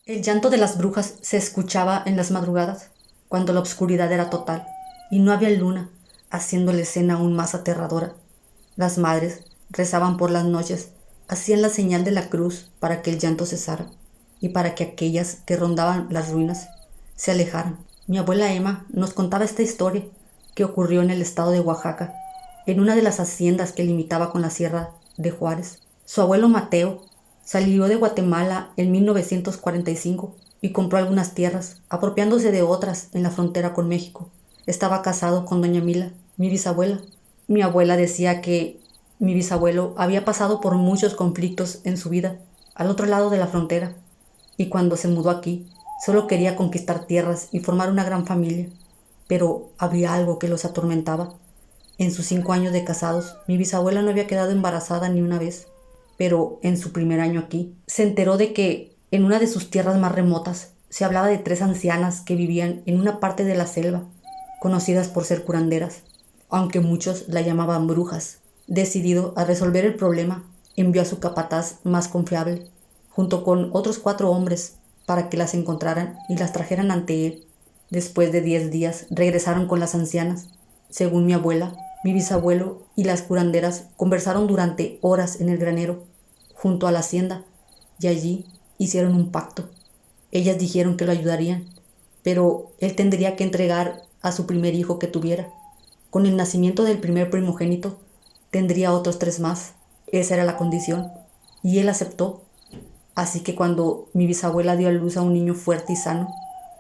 El llanto de las brujas se escuchaba en las madrugadas, cuando la oscuridad era total y no había luna, haciendo la escena aún más aterradora. Las madres rezaban por las noches, hacían la señal de la cruz para que el llanto cesara y para que aquellas que rondaban las ruinas se alejaran. Mi abuela Emma nos contaba esta historia que ocurrió en el estado de Oaxaca, en una de las haciendas que limitaba con la sierra de Juárez. Su abuelo Mateo salió de Guatemala en 1945 y compró algunas tierras, apropiándose de otras en la frontera con México. Estaba casado con doña Mila, mi bisabuela. Mi abuela decía que mi bisabuelo había pasado por muchos conflictos en su vida al otro lado de la frontera y cuando se mudó aquí solo quería conquistar tierras y formar una gran familia. Pero había algo que los atormentaba. En sus 5 años de casados, mi bisabuela no había quedado embarazada ni una vez, pero en su primer año aquí se enteró de que en una de sus tierras más remotas se hablaba de 3 ancianas que vivían en una parte de la selva, conocidas por ser curanderas, aunque muchos la llamaban brujas. Decidido a resolver el problema, envió a su capataz más confiable, junto con otros 4 hombres, para que las encontraran y las trajeran ante él. Después de 10 días regresaron con las ancianas. Según mi abuela, mi bisabuelo y las curanderas conversaron durante horas en el granero, junto a la hacienda, y allí hicieron un pacto. Ellas dijeron que lo ayudarían, pero él tendría que entregar a su primer hijo que tuviera. Con el nacimiento del primer primogénito, tendría otros 3 más. Esa era la condición, y él aceptó. Así que cuando mi bisabuela dio a luz a un niño fuerte y sano,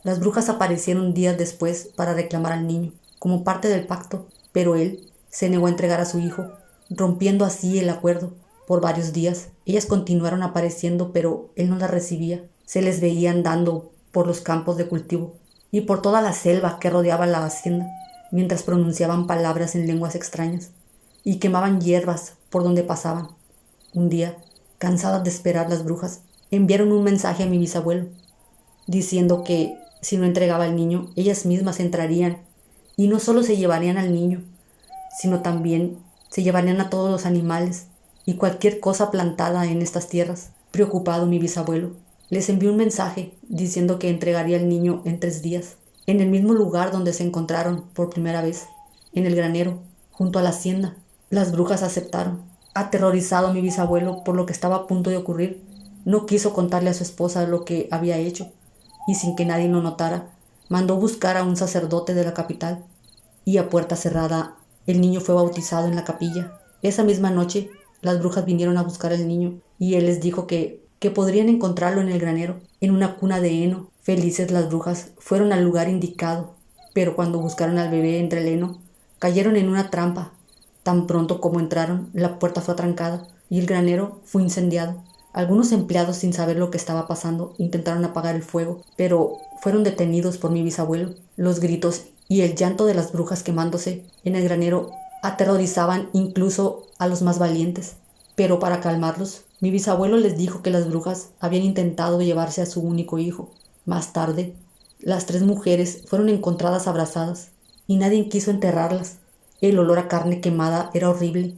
las brujas aparecieron días después para reclamar al niño, como parte del pacto, pero él se negó a entregar a su hijo, rompiendo así el acuerdo. Por varios días, ellas continuaron apareciendo, pero él no las recibía. Se les veía andando por los campos de cultivo y por toda la selva que rodeaba la hacienda, mientras pronunciaban palabras en lenguas extrañas y quemaban hierbas por donde pasaban. Un día, cansadas de esperar, las brujas enviaron un mensaje a mi bisabuelo, diciendo que si no entregaba al niño, ellas mismas entrarían y no solo se llevarían al niño, sino también se llevarían a todos los animales y cualquier cosa plantada en estas tierras. Preocupado, mi bisabuelo les envió un mensaje diciendo que entregaría al niño en 3 días, en el mismo lugar donde se encontraron por primera vez, en el granero, junto a la hacienda. Las brujas aceptaron. Aterrorizado mi bisabuelo por lo que estaba a punto de ocurrir, no quiso contarle a su esposa lo que había hecho, y sin que nadie lo notara, mandó buscar a un sacerdote de la capital, y a puerta cerrada el niño fue bautizado en la capilla. Esa misma noche las brujas vinieron a buscar al niño, y él les dijo que podrían encontrarlo en el granero, en una cuna de heno. Felices las brujas fueron al lugar indicado, pero cuando buscaron al bebé entre el heno, cayeron en una trampa. Tan pronto como entraron, la puerta fue atrancada y el granero fue incendiado. Algunos empleados, sin saber lo que estaba pasando, intentaron apagar el fuego, pero fueron detenidos por mi bisabuelo. Los gritos y el llanto de las brujas quemándose en el granero aterrorizaban incluso a los más valientes. Pero para calmarlos, mi bisabuelo les dijo que las brujas habían intentado llevarse a su único hijo. Más tarde, las 3 mujeres fueron encontradas abrazadas y nadie quiso enterrarlas. El olor a carne quemada era horrible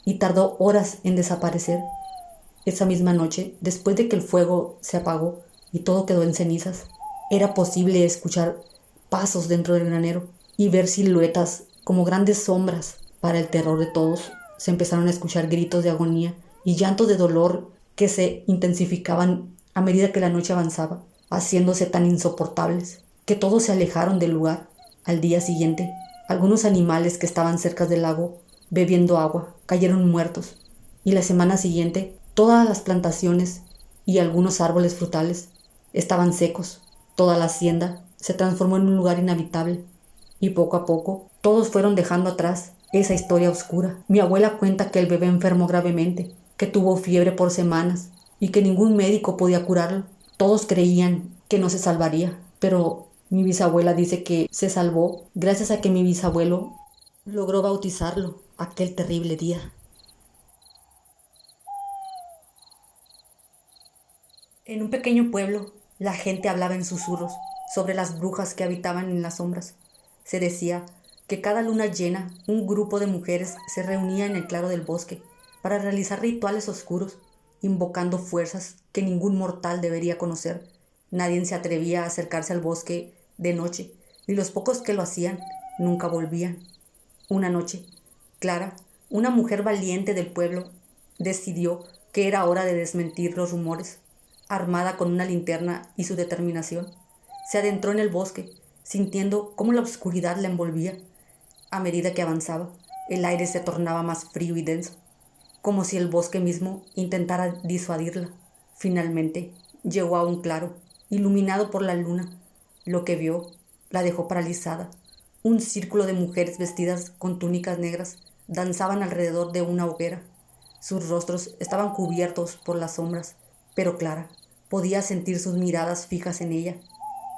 y tardó horas en desaparecer. Esa misma noche, después de que el fuego se apagó y todo quedó en cenizas, era posible escuchar pasos dentro del granero y ver siluetas como grandes sombras. Para el terror de todos, se empezaron a escuchar gritos de agonía y llantos de dolor que se intensificaban a medida que la noche avanzaba, haciéndose tan insoportables que todos se alejaron del lugar. Al día siguiente, algunos animales que estaban cerca del lago bebiendo agua cayeron muertos, y la semana siguiente todas las plantaciones y algunos árboles frutales estaban secos. Toda la hacienda se transformó en un lugar inhabitable y poco a poco todos fueron dejando atrás esa historia oscura. Mi abuela cuenta que el bebé enfermó gravemente, que tuvo fiebre por semanas y que ningún médico podía curarlo. Todos creían que no se salvaría, pero mi bisabuela dice que se salvó gracias a que mi bisabuelo logró bautizarlo aquel terrible día. En un pequeño pueblo, la gente hablaba en susurros sobre las brujas que habitaban en las sombras. Se decía que cada luna llena un grupo de mujeres se reunía en el claro del bosque para realizar rituales oscuros, invocando fuerzas que ningún mortal debería conocer. Nadie se atrevía a acercarse al bosque de noche, y los pocos que lo hacían nunca volvían. Una noche, Clara, una mujer valiente del pueblo, decidió que era hora de desmentir los rumores. Armada con una linterna y su determinación, se adentró en el bosque, sintiendo cómo la oscuridad la envolvía. A medida que avanzaba, el aire se tornaba más frío y denso, como si el bosque mismo intentara disuadirla. Finalmente, llegó a un claro, iluminado por la luna. Lo que vio la dejó paralizada. Un círculo de mujeres vestidas con túnicas negras danzaban alrededor de una hoguera. Sus rostros estaban cubiertos por las sombras, pero Clara podía sentir sus miradas fijas en ella.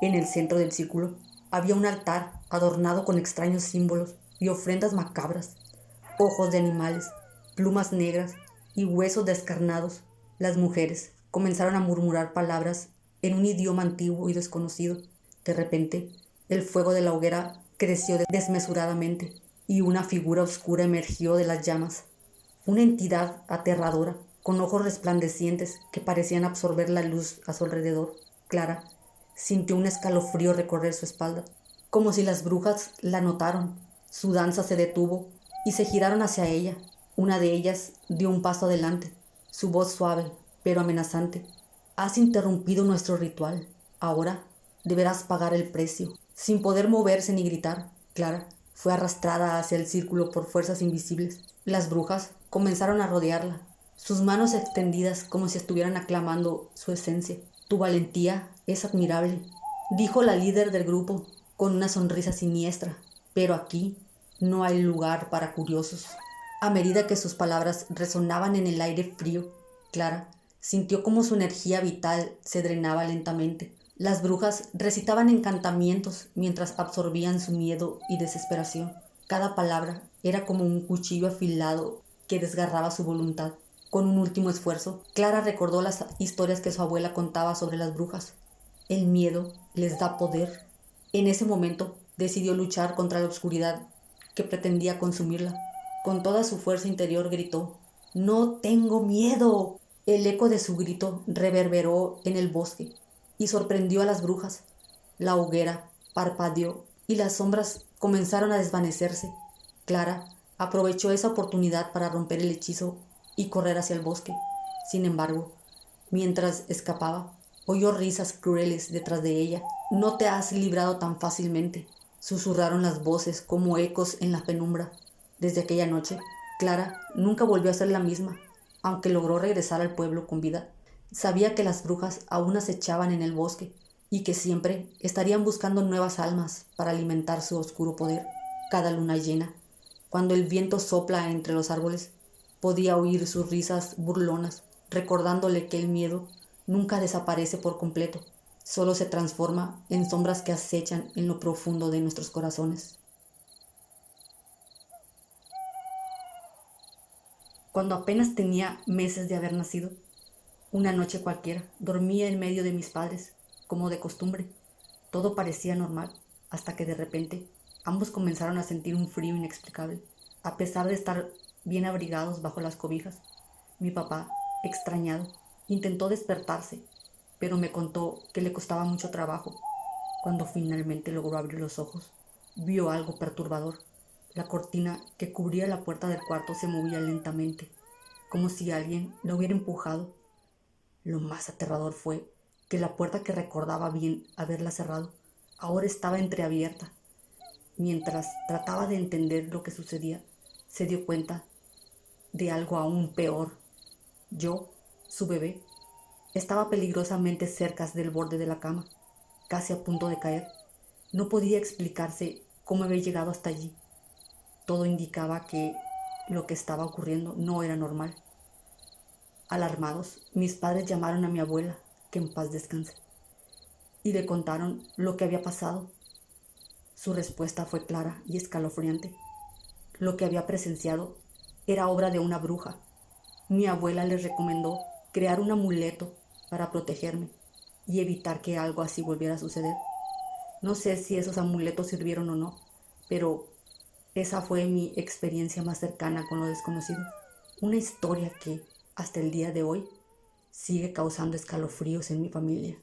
En el centro del círculo había un altar adornado con extraños símbolos y ofrendas macabras: ojos de animales, plumas negras y huesos descarnados. Las mujeres comenzaron a murmurar palabras en un idioma antiguo y desconocido. De repente, el fuego de la hoguera creció desmesuradamente y una figura oscura emergió de las llamas. Una entidad aterradora, con ojos resplandecientes que parecían absorber la luz a su alrededor. Clara sintió un escalofrío recorrer su espalda, como si las brujas la notaron. Su danza se detuvo y se giraron hacia ella. Una de ellas dio un paso adelante, su voz suave pero amenazante. Has interrumpido nuestro ritual. Ahora deberás pagar el precio. Sin poder moverse ni gritar, Clara fue arrastrada hacia el círculo por fuerzas invisibles. Las brujas comenzaron a rodearla, sus manos extendidas como si estuvieran aclamando su esencia. Tu valentía es admirable, dijo la líder del grupo con una sonrisa siniestra, pero aquí no hay lugar para curiosos. A medida que sus palabras resonaban en el aire frío, Clara sintió como su energía vital se drenaba lentamente. Las brujas recitaban encantamientos mientras absorbían su miedo y desesperación. Cada palabra era como un cuchillo afilado que desgarraba su voluntad. Con un último esfuerzo, Clara recordó las historias que su abuela contaba sobre las brujas. El miedo les da poder. En ese momento decidió luchar contra la oscuridad que pretendía consumirla. Con toda su fuerza interior gritó: «¡No tengo miedo!». El eco de su grito reverberó en el bosque y sorprendió a las brujas. La hoguera parpadeó y las sombras comenzaron a desvanecerse. Clara aprovechó esa oportunidad para romper el hechizo y correr hacia el bosque. Sin embargo, mientras escapaba, oyó risas crueles detrás de ella. «No te has librado tan fácilmente», susurraron las voces como ecos en la penumbra. Desde aquella noche, Clara nunca volvió a ser la misma, aunque logró regresar al pueblo con vida. Sabía que las brujas aún acechaban en el bosque y que siempre estarían buscando nuevas almas para alimentar su oscuro poder. Cada luna llena, cuando el viento sopla entre los árboles, podía oír sus risas burlonas, recordándole que el miedo nunca desaparece por completo, solo se transforma en sombras que acechan en lo profundo de nuestros corazones. Cuando apenas tenía meses de haber nacido, una noche cualquiera, dormía en medio de mis padres, como de costumbre. Todo parecía normal, hasta que de repente ambos comenzaron a sentir un frío inexplicable. A pesar de estar bien abrigados bajo las cobijas, mi papá, extrañado, intentó despertarse, pero me contó que le costaba mucho trabajo. Cuando finalmente logró abrir los ojos, vio algo perturbador. La cortina que cubría la puerta del cuarto se movía lentamente, como si alguien la hubiera empujado. Lo más aterrador fue que la puerta que recordaba bien haberla cerrado ahora estaba entreabierta. Mientras trataba de entender lo que sucedía, se dio cuenta de algo aún peor. Yo, su bebé, estaba peligrosamente cerca del borde de la cama, casi a punto de caer. No podía explicarse cómo había llegado hasta allí. Todo indicaba que lo que estaba ocurriendo no era normal. Alarmados, mis padres llamaron a mi abuela, que en paz descanse, y le contaron lo que había pasado. Su respuesta fue clara y escalofriante. Lo que había presenciado era obra de una bruja. Mi abuela les recomendó crear un amuleto para protegerme y evitar que algo así volviera a suceder. No sé si esos amuletos sirvieron o no, pero esa fue mi experiencia más cercana con lo desconocido. Una historia que, hasta el día de hoy, sigue causando escalofríos en mi familia.